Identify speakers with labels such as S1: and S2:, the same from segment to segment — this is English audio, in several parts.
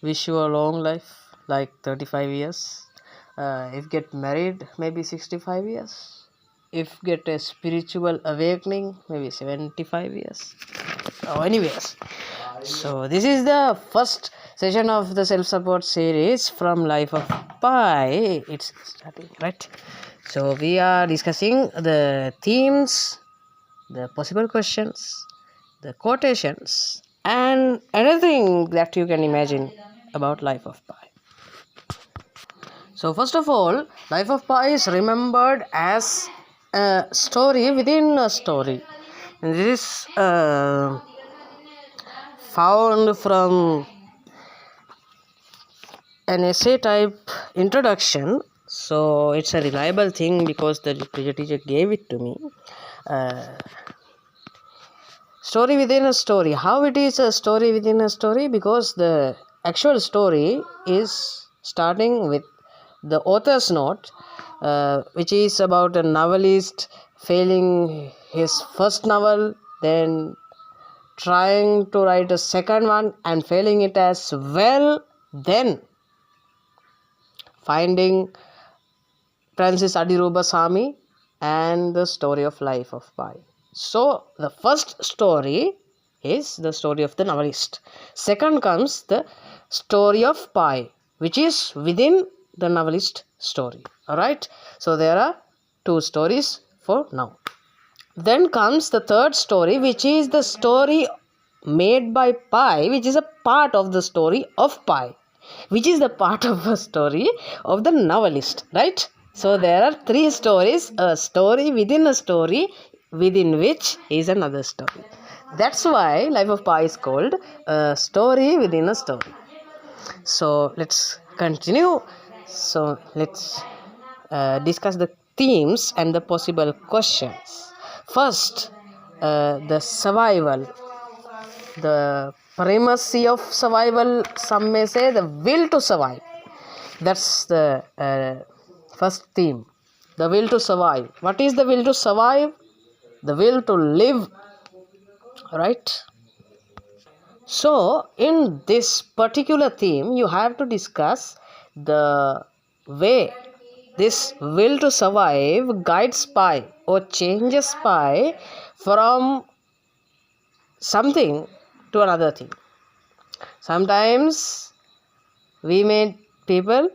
S1: wish you a long life, like 35 years. If get married, maybe 65 years. If get a spiritual awakening, maybe 75 years. Anyways, so this is the first session of the self-support series from Life of Pi. It's starting, right? So we are discussing the themes, the possible questions, the quotations, and anything that you can imagine about Life of Pi. So first of all, Life of Pi is remembered as a story within a story. And this is found from an essay type introduction. So it's a reliable thing because the literature teacher gave it to me. Story within a story. How it is a story within a story? Because the actual story is starting with the author's note, which is about a novelist failing his first novel, then trying to write a second one and failing it as well, then finding Francis Adirubasamy and the story of Life of Pi. So the first story is the story of the novelist. Second comes the story of Pi, which is within the novelist story. Alright, so there are two stories for now. Then comes the third story, which is the story made by Pi, which is a part of the story of Pi, which is the part of a story of the novelist, right? So there are three stories, a story within a story, within which is another story. That's why Life of Pi is called a story within a story. So let's continue. So let's discuss the themes and the possible questions. First, the survival. The primacy of survival, some may say the will to survive. That's the first theme, the will to survive. What is the will to survive? The will to live, right? So in this particular theme, you have to discuss the way this will to survive guides Pi or changes Pi from something to another thing. Sometimes we meet people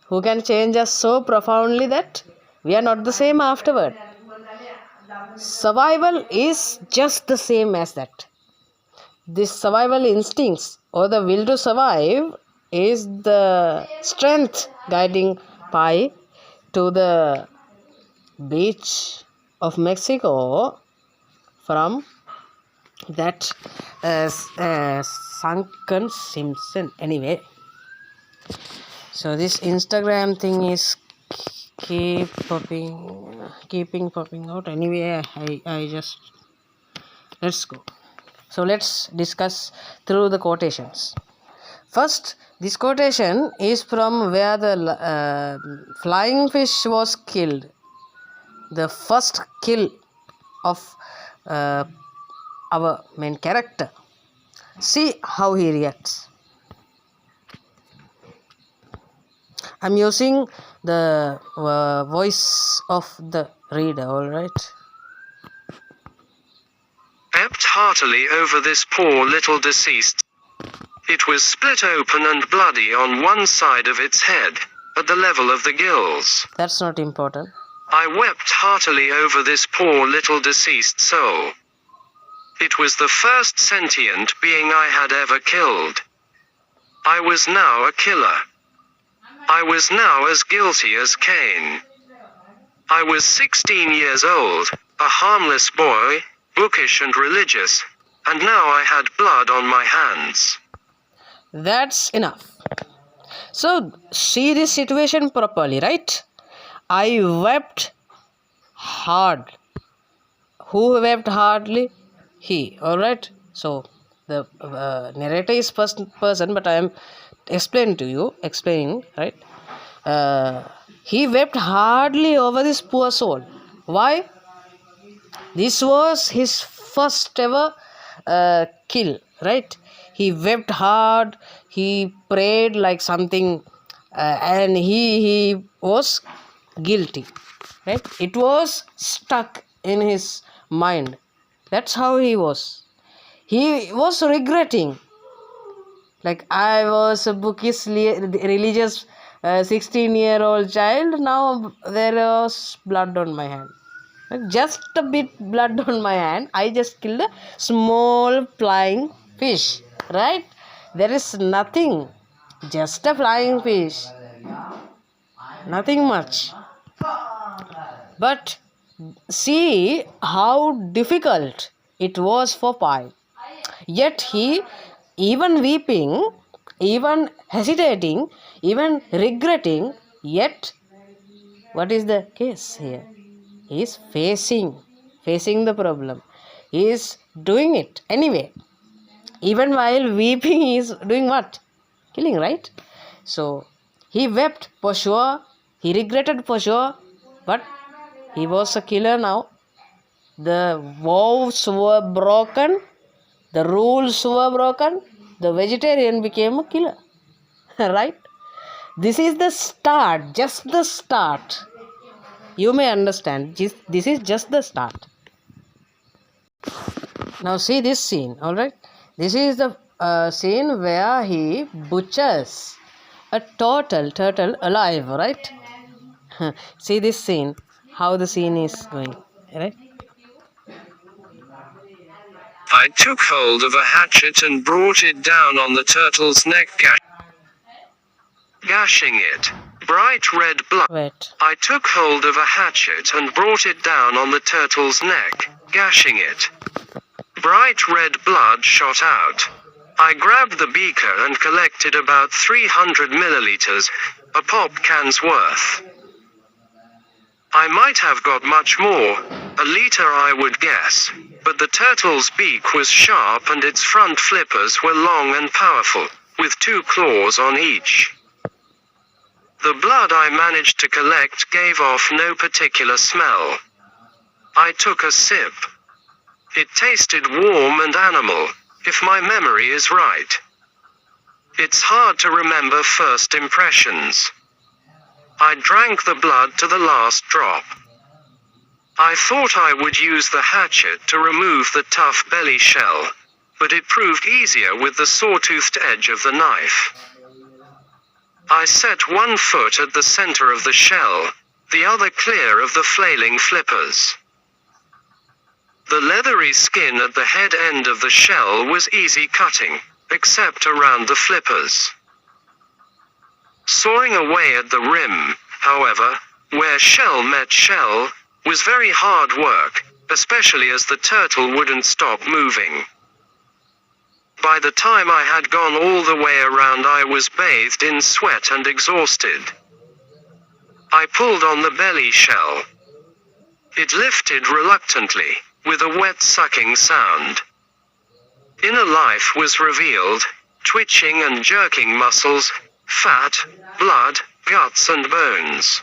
S1: who can change us so profoundly that we are not the same afterward. Survival is just the same as that. This survival instincts or the will to survive is the strength guiding Pi to the beach of Mexico from that sunken Simpson. Anyway, so this Instagram thing is keeping popping out. Anyway, I just, let's go. So let's discuss through the quotations. First, this quotation is from where the flying fish was killed. The first kill of our main character. See how he reacts. I'm using the voice of the reader, alright?
S2: Wept heartily over this poor little deceased. It was split open and bloody on one side of its head, at the level of the gills.
S1: That's not important.
S2: I wept heartily over this poor little deceased soul. It was the first sentient being I had ever killed. I was now a killer. I was now as guilty as Cain. I was 16 years old, a harmless boy, bookish and religious, and now I had blood on my hands.
S1: That's enough. So, see this situation properly, right? I wept hard. Who wept hardly? He, alright? So, the narrator is first person, but I am explaining, right? He wept hardly over this poor soul. Why? This was his first ever kill, right? He wept hard. He prayed like something, and he was guilty. Right? It was stuck in his mind. That's how he was. He was regretting. Like, I was a bookish, religious 16-year-old child. Now there was blood on my hand. Just a bit blood on my hand. I just killed a small flying fish. Right? There is nothing. Just a flying fish. Nothing much. But see how difficult it was for Pai. Yet he, even weeping, even hesitating, even regretting, yet what is the case here? He is facing the problem. He is doing it anyway. Even while weeping, he is doing what? Killing, right? So he wept for sure. He regretted for sure. But he was a killer now. The vows were broken. The rules were broken. The vegetarian became a killer. Right? This is the start. Just the start. You may understand. This is just the start. Now see this scene. Alright? This is the scene where he butchers a turtle alive. Right? See this scene. How the scene is going. Right?
S2: I took hold of a hatchet and brought it down on the turtle's neck, gashing it. Bright red blood.
S1: Wait.
S2: I took hold of a hatchet and brought it down on the turtle's neck, gashing it. Bright red blood shot out. I grabbed the beaker and collected about 300 milliliters, a pop can's worth. I might have got much more, a liter I would guess, but the turtle's beak was sharp and its front flippers were long and powerful, with 2 claws on each. The blood I managed to collect gave off no particular smell. I took a sip. It tasted warm and animal, if my memory is right. It's hard to remember first impressions. I drank the blood to the last drop. I thought I would use the hatchet to remove the tough belly shell, but it proved easier with the saw-toothed edge of the knife. I set one foot at the center of the shell, the other clear of the flailing flippers. The leathery skin at the head end of the shell was easy cutting, except around the flippers. Sawing away at the rim, however, where shell met shell, was very hard work, especially as the turtle wouldn't stop moving. By the time I had gone all the way around, I was bathed in sweat and exhausted. I pulled on the belly shell. It lifted reluctantly, with a wet sucking sound. Inner life was revealed, twitching and jerking muscles, fat, blood, guts and bones.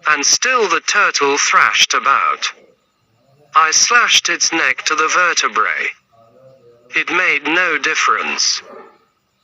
S2: And still the turtle thrashed about. I slashed its neck to the vertebrae. It made no difference.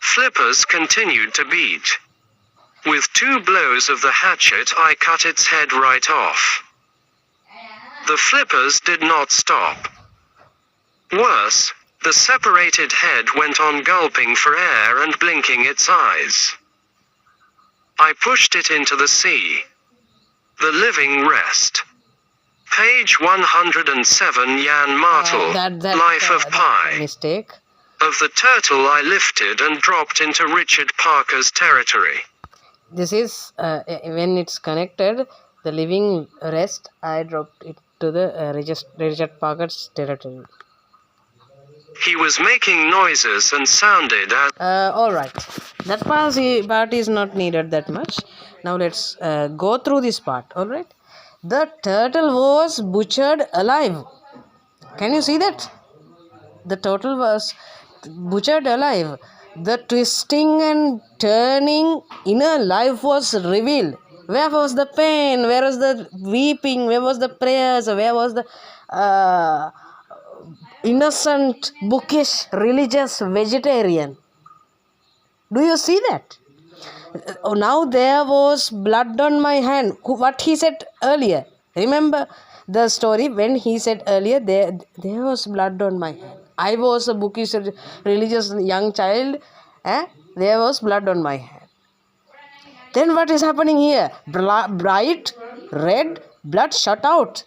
S2: Flippers continued to beat. With 2 blows of the hatchet I cut its head right off. The flippers did not stop. Worse, the separated head went on gulping for air and blinking its eyes. I pushed it into the sea. The living rest. Page 107 Jan Martel, Life of Pi.
S1: Mistake.
S2: Of the turtle I lifted and dropped into Richard Parker's territory.
S1: This is when it's connected, the living rest, I dropped it to the Richard Parker's territory.
S2: He was making noises and sounded as...
S1: Alright, that part is not needed that much. Now let's go through this part. Alright, the turtle was butchered alive. Can you see that? The turtle was butchered alive. The twisting and turning inner life was revealed. Where was the pain? Where was the weeping? Where was the prayers? Where was the innocent, bookish, religious vegetarian. Do you see that? Now there was blood on my hand. What he said earlier. Remember the story when he said earlier, there was blood on my hand. I was a bookish, religious young child. There was blood on my hand. Then what is happening here? Bright red blood shot out.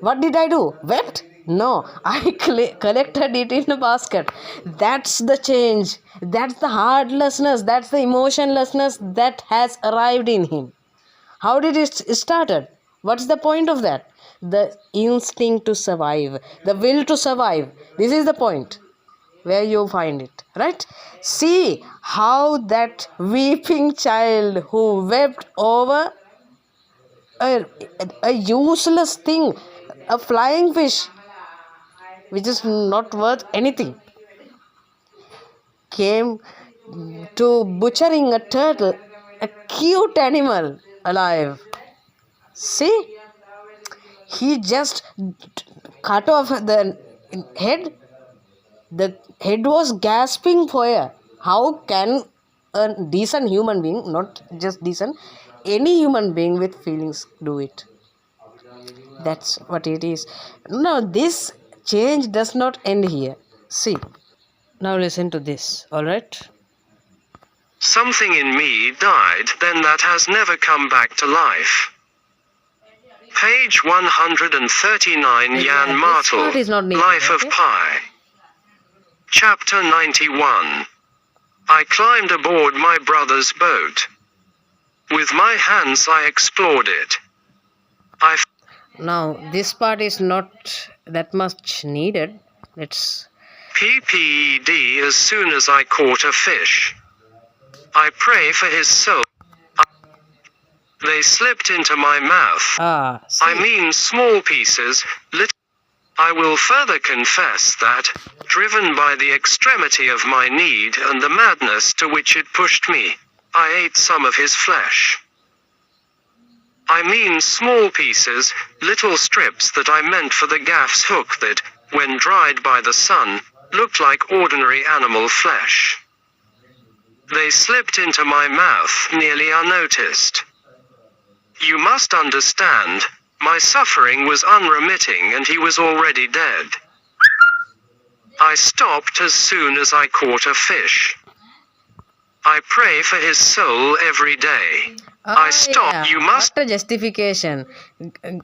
S1: What did I do? Wept? No, I collected it in a basket. That's the change. That's the heartlessness. That's the emotionlessness that has arrived in him. How did it started? What's the point of that? The instinct to survive. The will to survive. This is the point where you find it. Right? See how that weeping child who wept over a useless thing, a flying fish, which is not worth anything, came to butchering a turtle, a cute animal alive. See, he just cut off the head. The head was gasping for air. How can a decent human being, not just decent, any human being with feelings do it? That's what it is. Now this change does not end here. See, now listen to this, alright?
S2: Something in me died then that has never come back to life. Page 139. Jan Martel, Life of Pi. Chapter 91. I climbed aboard my brother's boat. With my hands I explored it.
S1: Now this part is not that much needed. Let's
S2: PPED. As soon as I caught a fish, I pray for his soul. They slipped into my mouth. I mean small pieces, I will further confess that, driven by the extremity of my need and the madness to which it pushed me, I ate some of his flesh. I mean small pieces, little strips that I meant for the gaff's hook that, when dried by the sun, looked like ordinary animal flesh. They slipped into my mouth nearly unnoticed. You must understand, my suffering was unremitting and he was already dead. I stopped as soon as I caught a fish. I pray for his soul every day. I stop.
S1: Yeah.
S2: You must.
S1: What a justification.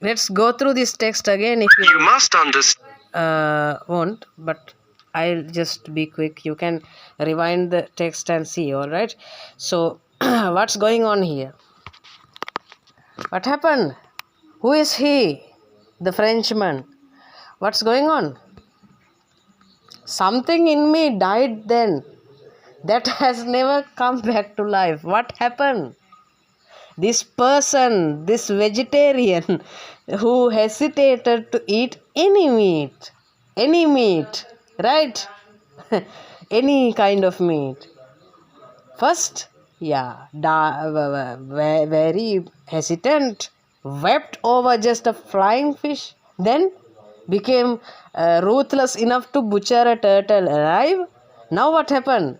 S1: Let's go through this text again. If
S2: you must understand.
S1: Won't, but I'll just be quick. You can rewind the text and see. All right. So, what's going on here? What happened? Who is he? The Frenchman. What's going on? Something in me died then. That has never come back to life. What happened? This person, this vegetarian who hesitated to eat any meat, right? Any kind of meat. First, very hesitant, wept over just a flying fish, then became ruthless enough to butcher a turtle alive. Now what happened?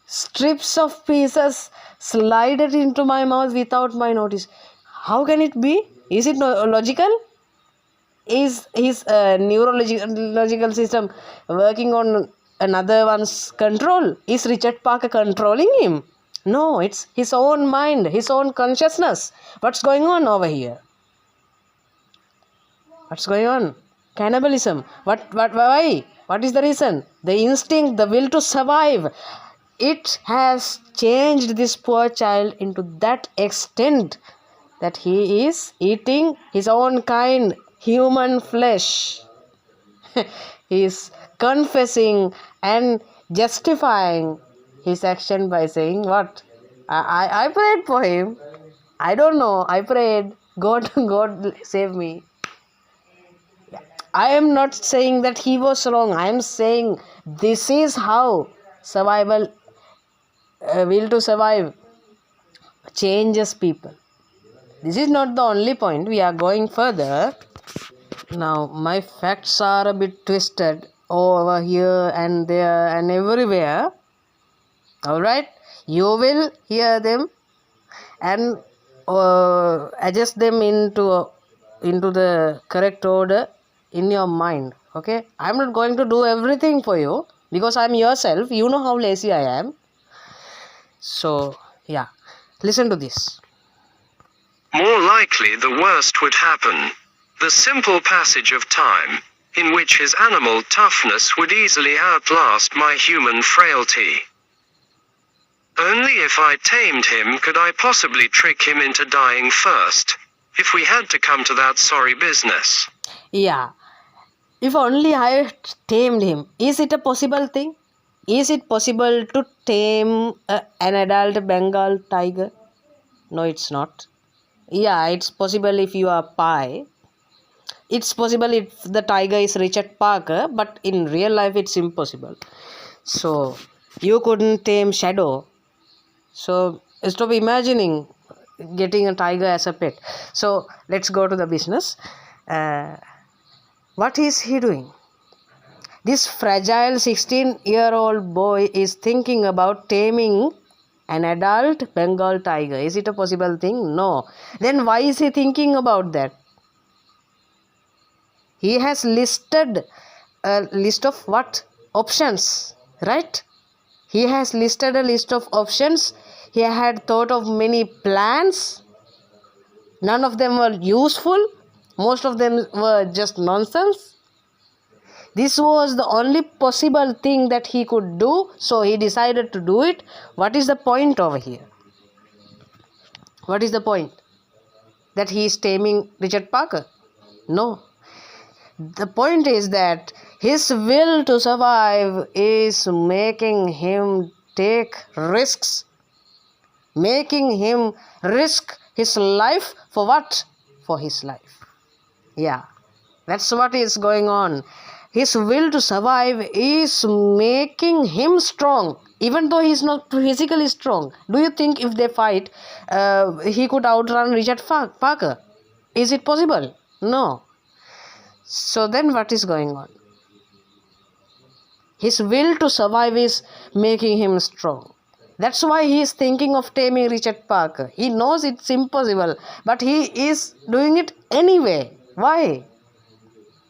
S1: Strips of pieces slided into my mouth without my notice. How can it be? Is it logical? Is his neurological system working on another one's control? Is Richard Parker controlling him? No, it's his own mind, his own consciousness. What's going on over here? What's going on? Cannibalism. Why? What is the reason? The instinct, the will to survive. It has changed this poor child into that extent that he is eating his own kind, human flesh. He is confessing and justifying his action by saying, what? I prayed for him. I don't know. I prayed. God save me. I am not saying that he was wrong. I am saying this is how survival, will to survive, changes people. This is not the only point. We are going further. Now, my facts are a bit twisted over here and there and everywhere. Alright, you will hear them and adjust them into the correct order in your mind. Okay, I'm not going to do everything for you because I'm yourself. You know how lazy I am. So, yeah, listen to this.
S2: More likely the worst would happen. The simple passage of time, in which his animal toughness would easily outlast my human frailty. Only if I tamed him could I possibly trick him into dying first, if we had to come to that sorry business.
S1: Yeah, if only I tamed him. Is it a possible thing? Is it possible to tame an adult Bengal tiger? No, it's not. Yeah, it's possible if you are Pi. It's possible if the tiger is Richard Parker, but in real life it's impossible. So, you couldn't tame Shadow. So, stop imagining getting a tiger as a pet. So, let's go to the business. What is he doing? This fragile 16-year-old boy is thinking about taming an adult Bengal tiger. Is it a possible thing? No. Then why is he thinking about that? He has listed a list of what? Options, right? He has listed a list of options. He had thought of many plans. None of them were useful. Most of them were just nonsense. This was the only possible thing that he could do, so he decided to do it. What is the point over here? What is the point? That he is taming Richard Parker? No. The point is that his will to survive is making him take risks. Making him risk his life for what? For his life. Yeah, that's what is going on. His will to survive is making him strong, even though he is not physically strong. Do you think if they fight, he could outrun Richard Parker? Is it possible? No. So then what is going on? His will to survive is making him strong. That's why he is thinking of taming Richard Parker. He knows it's impossible, but he is doing it anyway. Why?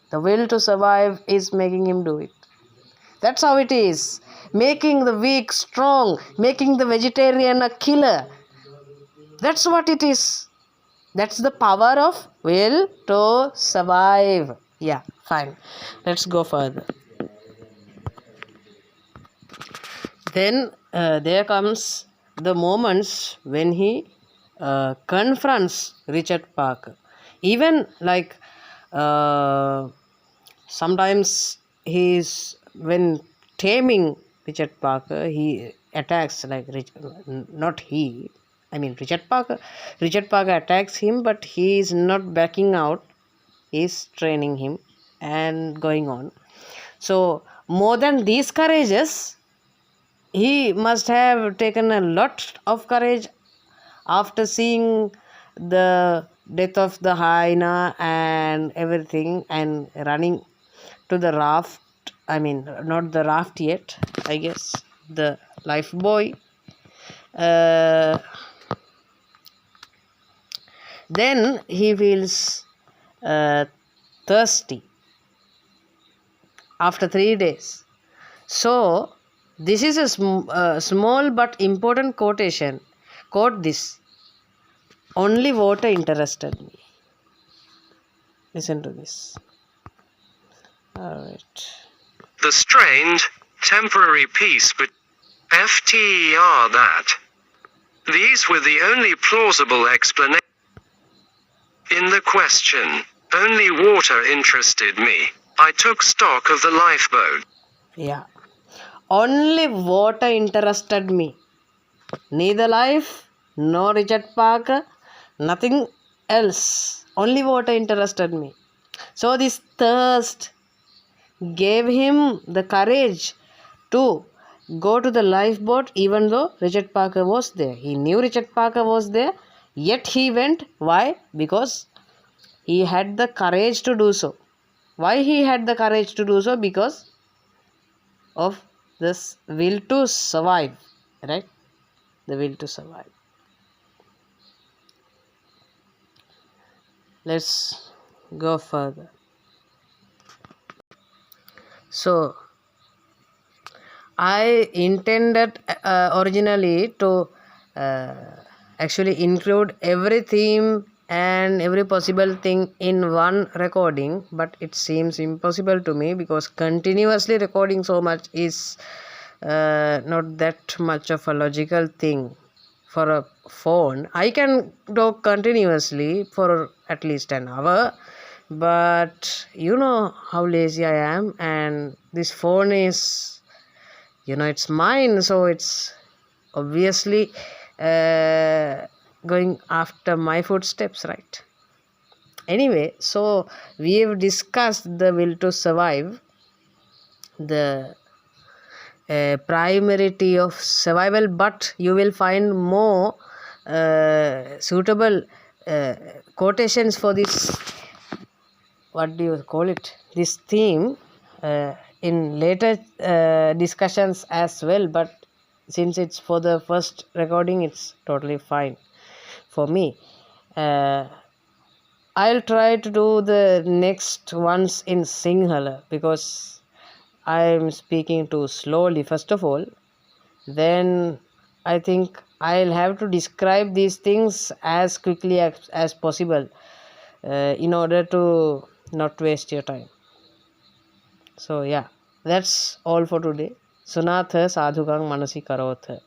S1: The will to survive is making him do it. That's how it is. Making the weak strong, making the vegetarian a killer. That's what it is. That's the power of will to survive. Yeah, fine. Let's go further. Then there comes the moments when he confronts Richard Parker. Even like sometimes when taming Richard Parker, he attacks Richard Parker. Richard Parker attacks him, but he is not backing out. He is training him and going on. So more than these courages, he must have taken a lot of courage after seeing the death of the hyena and everything and running to the raft. Not the raft yet, I guess, the life buoy. Then he feels thirsty after 3 days. So, this is a small but important quotation. Quote this. Only water interested me. Listen to this. Alright.
S2: The strained, temporary peace but FTER that. These were the only plausible explanations. In the question, only water interested me. I took stock of the lifeboat.
S1: Yeah. Only water interested me. Neither life, nor Richard Parker, nothing else. Only water interested me. So this thirst gave him the courage to go to the lifeboat even though Richard Parker was there. He knew Richard Parker was there, yet he went. Why? Because he had the courage to do so. Why he had the courage to do so? Because of this will to survive, right? The will to survive. Let's go further. So I intended originally to uh, actually include every theme and every possible thing in one recording, but it seems impossible to me because continuously recording so much is not that much of a logical thing for a phone. I can talk continuously for at least an hour, but you know how lazy I am, and this phone is, it's mine, so it's obviously going after my footsteps, right? Anyway, so we have discussed the will to survive, the primarity of survival, but you will find more suitable quotations for this, what do you call it, this theme in later discussions as well, but since it's for the first recording, it's totally fine for me. I'll try to do the next ones in Sinhala because I'm speaking too slowly first of all. Then I think I'll have to describe these things as quickly as possible in order to not waste your time. So yeah, that's all for today. Sunatha sadhukang manasi karotha.